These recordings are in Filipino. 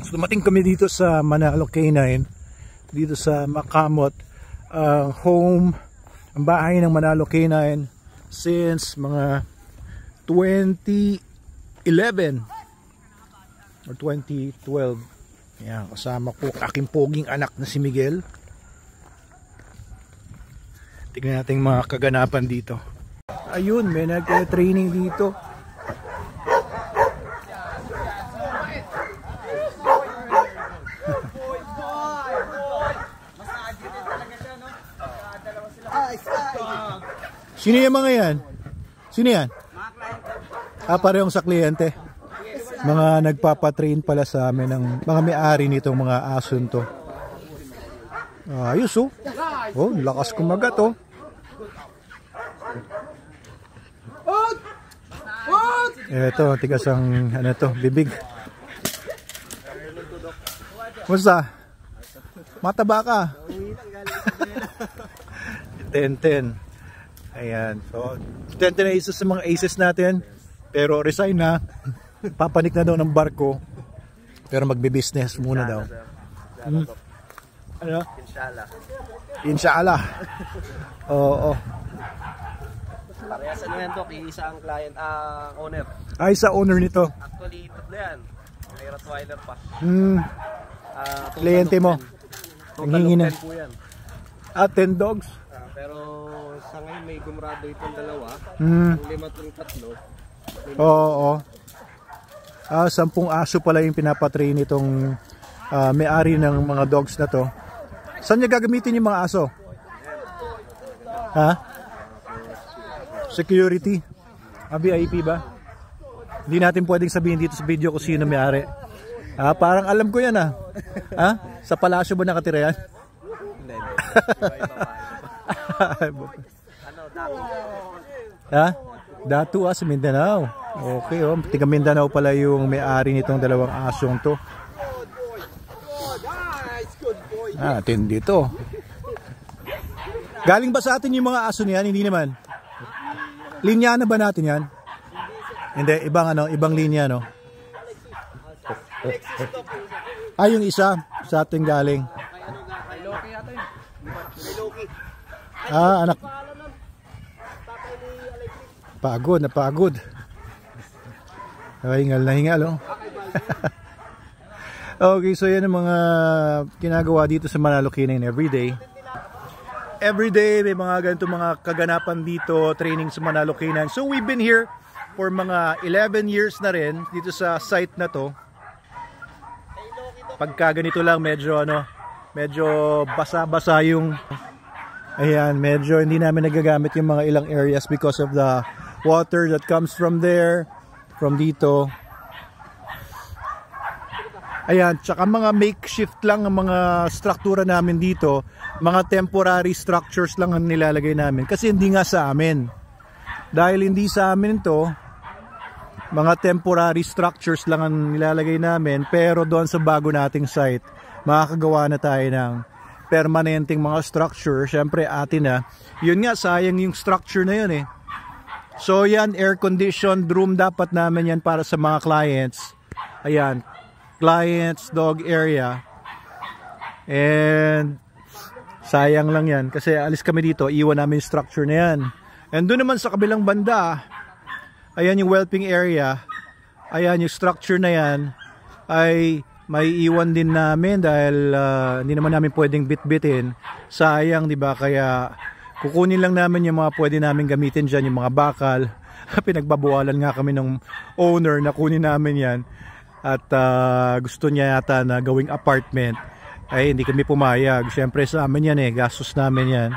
So, dumating kami dito sa Manalo K9, dito sa Makamot, home, ang bahay ng Manalo K9 since mga 2011 or 2012. Yan, kasama ko aking poging anak na si Miguel. Tignan natin mga kaganapan dito. Ayun, may nag-training dito. Sino yung mga yan? Sino yan? Parehong sa kliyente. Mga nagpapatrain pala sa amin ng mga may-ari nitong mga asun to. Ayos oh. Oh, lakas kumagat oh. Ito, tigas ang ano to, bibig. Musta? Mataba ka? 10-10. Ayan, so 10 na isa sa mga aces natin, pero resign na. Papanik na daw ng barko, pero magbe-business muna daw. Ano? Inshallah. Inshallah. Oo. Parehas ano yan to, isa ang client, owner. Ay, sa owner nito. Actually, tatlo yan. May Rottweiler pa. Kliyente mo. Total of 10 po yan. 10 dogs? Pero sa ngayon may gumrado itong dalawa. Yung 5 itong tatlo. Oo. 10 aso pala yung pinapatrain itong may-ari ng mga dogs na to. Saan niya gagamitin yung mga aso? Ha? Security? VIP ba? Hindi natin pwedeng sabihin dito sa video kung sino may-ari. Parang alam ko yan Sa palasyo ba nakatira yan? Hindi. Datu sa Mindanao. Okay oh, tiga Mindanao pala yung may-ari nitong dalawang asong to. Tindi to. Galing ba sa atin yung mga aso niyan? Hindi naman. Linya na ba natin yan? Hindi, ibang linya no. Yung isa sa ating galing. Anak. Napagod. Hingal na hingal oh. Okay, so yan ang mga ginagawa dito sa Manalo K9 everyday. Everyday may mga ganito mga kaganapan dito, training sa Manalo K9. So we've been here for mga 11 years na rin dito sa site na to. Pagka ganito lang medyo basa-basa yung medyo hindi namin nagagamit yung mga ilang areas because of the water that comes from there, from dito. Tsaka mga makeshift lang ang mga struktura namin dito. Mga temporary structures lang ang nilalagay namin. Kasi hindi nga sa amin. Dahil hindi sa amin to, mga temporary structures lang ang nilalagay namin. Pero doon sa bago nating site, makakagawa na tayo ng permanenteng mga structure. Siyempre atin na. Yun nga, sayang yung structure na yun eh. So yan, air-conditioned room dapat namin yan para sa mga clients. Clients, dog area. And sayang lang yan kasi alis kami dito, iwan namin yung structure na yan. And doon naman sa kabilang banda, yung whelping area, yung structure na yan ay may iwan din namin dahil hindi naman namin pwedeng bit-bitin. Sayang, di ba? Kaya kukunin lang namin yung mga pwede namin gamitin dyan, yung mga bakal. Pinagbabawalan nga kami ng owner na kunin namin yan. At gusto niya yata na gawing apartment. Hindi kami pumayag. Siyempre sa amin yan gastos namin yan.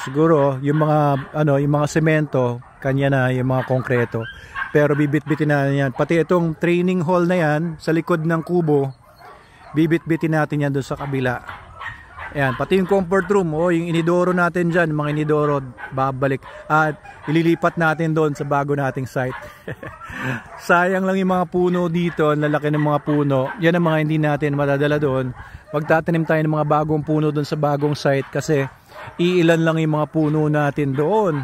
Siguro yung mga semento kanya na, yung mga konkreto. Pero bibit-bitin na yan. Pati itong training hall na yan sa likod ng kubo, bibit-bitin natin yan doon sa kabila. Pati yung comfort room, yung inidoro natin dyan, mga inidoro, babalik. At ililipat natin doon sa bago nating site. Sayang lang yung mga puno dito, ang lalaki ng mga puno. Yan ang mga hindi natin madadala doon. Magtatanim tayo ng mga bagong puno doon sa bagong site kasi iilan lang yung mga puno natin doon.